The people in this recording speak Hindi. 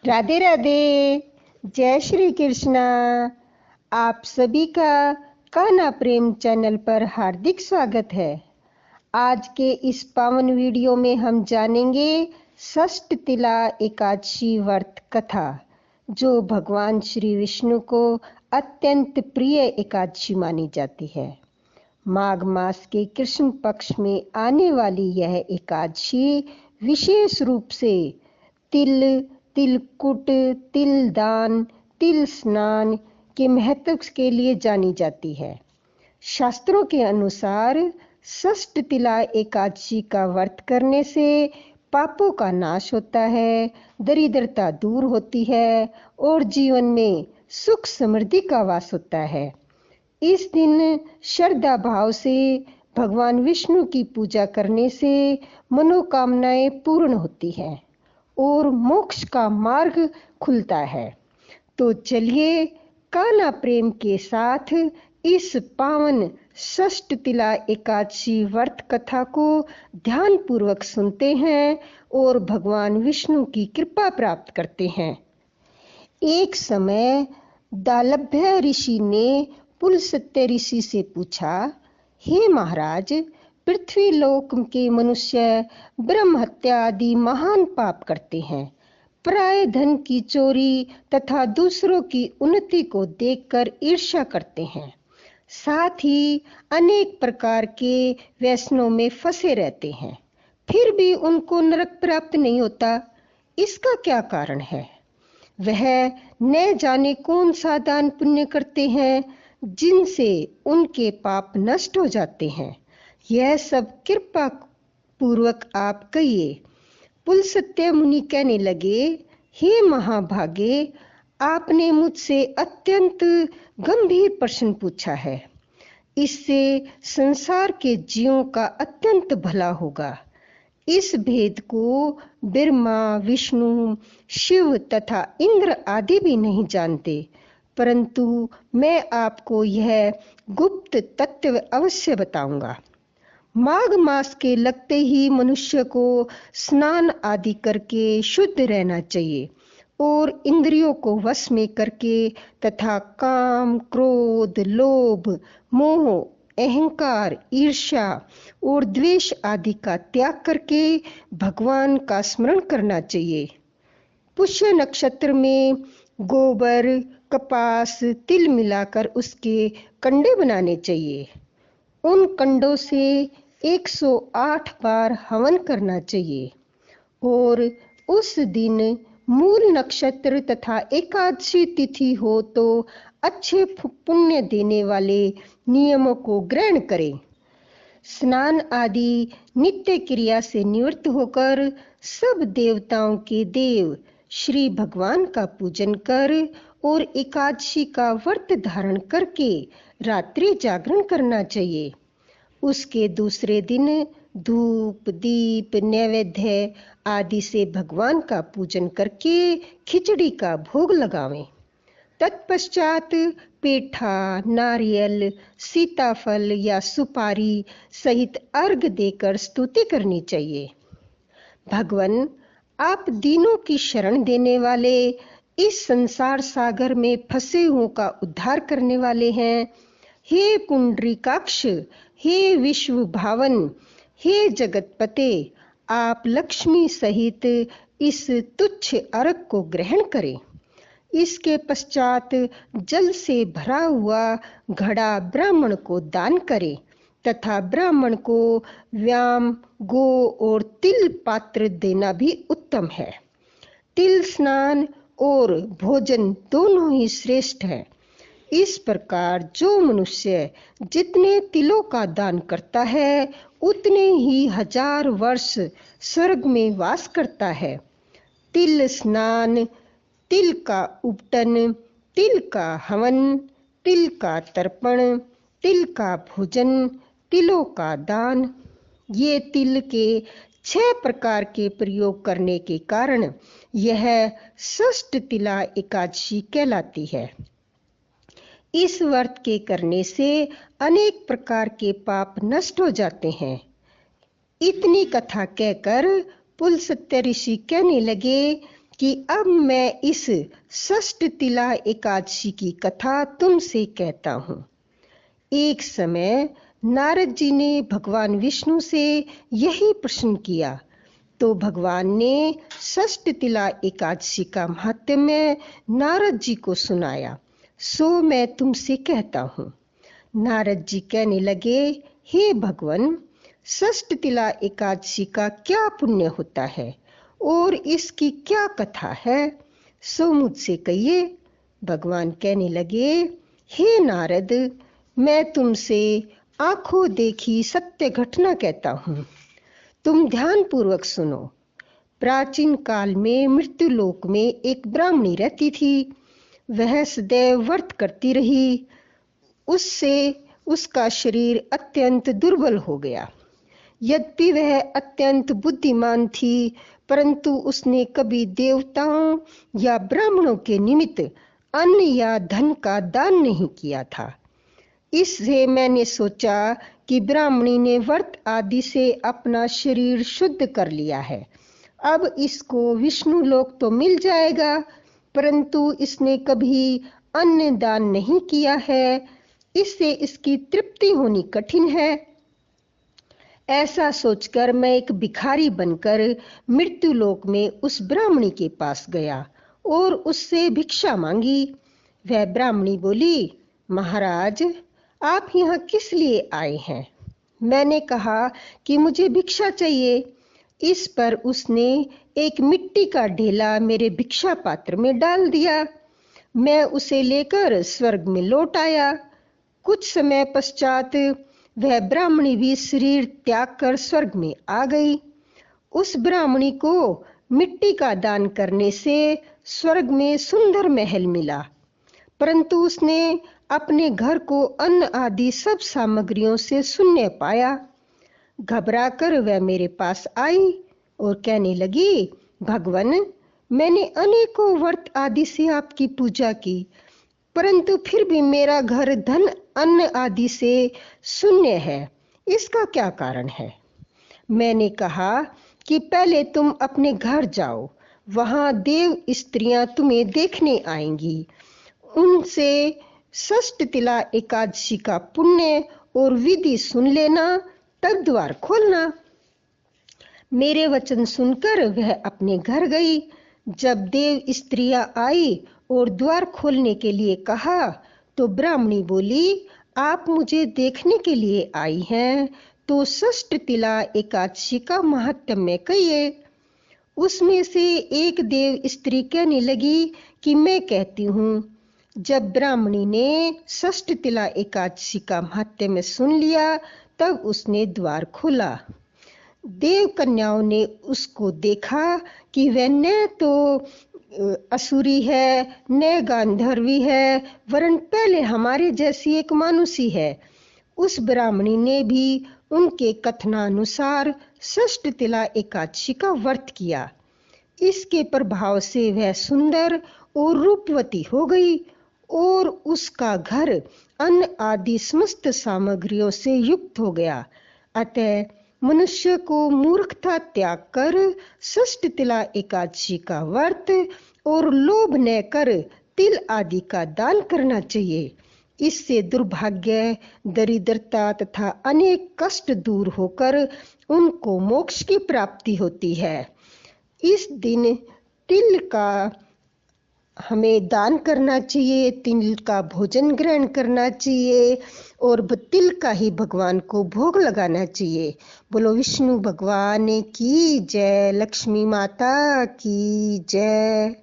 राधे राधे। जय श्री कृष्णा। आप सभी का कान्हा प्रेम चैनल पर हार्दिक स्वागत है। आज के इस पावन वीडियो में हम जानेंगे षष्ठ तिला एकादशी व्रत कथा, जो भगवान श्री विष्णु को अत्यंत प्रिय एकादशी मानी जाती है। माघ मास के कृष्ण पक्ष में आने वाली यह एकादशी विशेष रूप से तिल, तिलकुट, तिल दान, तिल स्नान के महत्व के लिए जानी जाती है। शास्त्रों के अनुसार षष्ठ तिला एकादशी का व्रत करने से पापों का नाश होता है, दरिद्रता दूर होती है और जीवन में सुख समृद्धि का वास होता है। इस दिन श्रद्धा भाव से भगवान विष्णु की पूजा करने से मनोकामनाएं पूर्ण होती हैं और मोक्ष का मार्ग खुलता है। तो चलिए कान्हा प्रेम के साथ इस पावन षष्ठ तिला एकादशी व्रत कथा को ध्यान पूर्वक सुनते हैं और भगवान विष्णु की कृपा प्राप्त करते हैं। एक समय दालभ्य ऋषि ने पुलस्त्य ऋषि से पूछा, हे महाराज, पृथ्वी लोक के मनुष्य ब्रह्म हत्या आदि महान पाप करते हैं। प्राय धन की चोरी तथा दूसरों की उन्नति को देखकर ईर्ष्या करते हैं। साथ ही अनेक प्रकार के व्यसनों में फंसे रहते हैं, फिर भी उनको नरक प्राप्त नहीं होता। इसका क्या कारण है? वह न जाने कौन सा दान पुण्य करते हैं जिनसे उनके पाप नष्ट हो जाते हैं। यह सब कृपा पूर्वक आप कहिए। पुलस्त्य मुनि कहने लगे, हे महाभागे, आपने मुझसे अत्यंत गंभीर प्रश्न पूछा है। इससे संसार के जीवों का अत्यंत भला होगा। इस भेद को ब्रह्मा, विष्णु, शिव तथा इंद्र आदि भी नहीं जानते, परंतु मैं आपको यह गुप्त तत्व अवश्य बताऊंगा। माघ मास के लगते ही मनुष्य को स्नान आदि करके शुद्ध रहना चाहिए और इंद्रियों को वश में करके तथा काम, क्रोध, लोभ, मोह, अहंकार, ईर्ष्या और द्वेष आदि का त्याग करके भगवान का स्मरण करना चाहिए। पुष्य नक्षत्र में गोबर, कपास, तिल मिलाकर उसके कंडे बनाने चाहिए। उन कंडों से 108 बार हवन करना चाहिए और उस दिन मूल नक्षत्र तथा एकादशी तिथि हो तो अच्छे पुण्य देने वाले नियमों को ग्रहण करें। स्नान आदि नित्य क्रिया से निवृत्त होकर सब देवताओं के देव श्री भगवान का पूजन कर और एकादशी का व्रत धारण करके रात्रि जागरण करना चाहिए। उसके दूसरे दिन धूप, दीप, नैवेद्य आदि से भगवान का पूजन करके खिचड़ी का भोग लगावें। तत्पश्चात पेठा, नारियल, सीताफल या सुपारी सहित अर्घ देकर स्तुति करनी चाहिए। भगवान, आप दीनों की शरण देने वाले, इस संसार सागर में फंसे हुओं का उद्धार करने वाले हैं। हे पुंडरीकाक्ष, हे विश्व भावन, हे जगतपते, आप लक्ष्मी सहित इस तुच्छ अर्घ को ग्रहण करें। इसके पश्चात जल से भरा हुआ घड़ा ब्राह्मण को दान करें तथा ब्राह्मण को व्याम, गो और तिल पात्र देना भी उत्तम है। तिल स्नान और भोजन दोनों ही श्रेष्ठ है। इस प्रकार जो मनुष्य जितने तिलों का दान करता है उतने ही 1000 वर्ष स्वर्ग में वास करता है। तिल स्नान, तिल का उपटन, तिल का हवन, तिल का तर्पण, तिल का भोजन, तिलों का दान, ये तिल के 6 प्रकार के प्रयोग करने के कारण यह षष्ठ तिला एकादशी कहलाती है। इस व्रत के करने से अनेक प्रकार के पाप नष्ट हो जाते हैं। इतनी कथा कहकर पुलस्त्य ऋषि कहने लगे कि अब मैं इस षष्ठ तिला एकादशी की कथा तुमसे कहता हूँ। एक समय नारद जी ने भगवान विष्णु से यही प्रश्न किया, तो भगवान ने षष्ठ तिला एकादशी का महात्म्य नारद जी को सुनाया। सो मैं तुमसे कहता हूँ। नारद जी कहने लगे, हे भगवान, षष्ठ तिला एकादशी का क्या पुण्य होता है और इसकी क्या कथा है, सो मुझसे कहिए। भगवान कहने लगे, हे नारद, मैं तुमसे आंखों देखी सत्य घटना कहता हूँ। तुम ध्यान पूर्वक सुनो। प्राचीन काल में मृत्युलोक में एक ब्राह्मणी रहती थी। वह सदैव व्रत करती रही। उससे उसका शरीर अत्यंत दुर्बल हो गया। यद्यपि वह अत्यंत बुद्धिमान थी, परंतु उसने कभी देवताओं या ब्राह्मणों के निमित्त अन्न या धन का दान नहीं किया था। इससे मैंने सोचा कि ब्राह्मणी ने व्रत आदि से अपना शरीर शुद्ध कर लिया है। अब इसको विष्णु लोक तो मिल जाएगा, परंतु इसने कभी अन्न दान नहीं किया है। इससे इसकी तृप्ति होनी कठिन है। ऐसा सोचकर मैं एक भिखारी बनकर मृत्युलोक में उस ब्राह्मणी के पास गया और उससे भिक्षा मांगी। वह ब्राह्मणी बोली, महाराज, आप यहाँ किस लिए आए हैं? मैंने कहा कि मुझे भिक्षा चाहिए। इस पर उसने एक मिट्टी का ढेला मेरे भिक्षा पात्र में डाल दिया। मैं उसे लेकर स्वर्ग में लौट आया। कुछ समय पश्चात वह ब्राह्मणी भी शरीर त्याग कर स्वर्ग में आ गई। उस ब्राह्मणी को मिट्टी का दान करने से स्वर्ग में सुंदर महल मिला, परंतु उसने अपने घर को अन्न आदि सब सामग्रियों से शून्य पाया। घबराकर वह मेरे पास आई और कहने लगी, भगवान, मैंने अनेकों व्रत आदि से आपकी पूजा की, परंतु फिर भी मेरा घर धन अन्न आदि से शून्य है। इसका क्या कारण है? मैंने कहा कि पहले तुम अपने घर जाओ, वहां देव स्त्रियां तुम्हें देखने आएंगी। उनसे षष्ठ तिला एकादशी का पुण्य और विधि सुन लेना, तब द्वार खोलना। मेरे वचन सुनकर वह अपने घर गई। जब देव स्त्रियां आई और द्वार खोलने के लिए कहा, तो ब्राह्मणी बोली, आप मुझे देखने के लिए आई हैं, तो षष्ठ तिला एकादशी का महात्म्य कहिए। उसमें से एक देव स्त्री कहने लगी कि मैं कहती हूँ। जब ब्राह्मणी ने षष्ठ तिला एकादशी का महात्म्य सुन लिया, तब उसने द्वार खोला। देव कन्याओं ने उसको देखा कि वह न तो असुरी है, न गांधर्वी है, वरन पहले हमारे जैसी एक मानुषी है। उस ब्राह्मणी ने भी उनके कथनानुसार षष्ठ तिला एकादशी का व्रत किया। इसके प्रभाव से वह सुंदर और रूपवती हो गई और उसका घर अन्न आदि समस्त सामग्रियों से युक्त हो गया। अतः मनुष्य को मूर्खता त्याग कर षष्ठ तिला एकादशी का व्रत और लोभ न कर तिल आदि का दान करना चाहिए। इससे दुर्भाग्य, दरिद्रता तथा अनेक कष्ट दूर होकर उनको मोक्ष की प्राप्ति होती है। इस दिन तिल का हमें दान करना चाहिए, तिल का भोजन ग्रहण करना चाहिए और तिल का ही भगवान को भोग लगाना चाहिए। बोलो विष्णु भगवान की जय, लक्ष्मी माता की जय।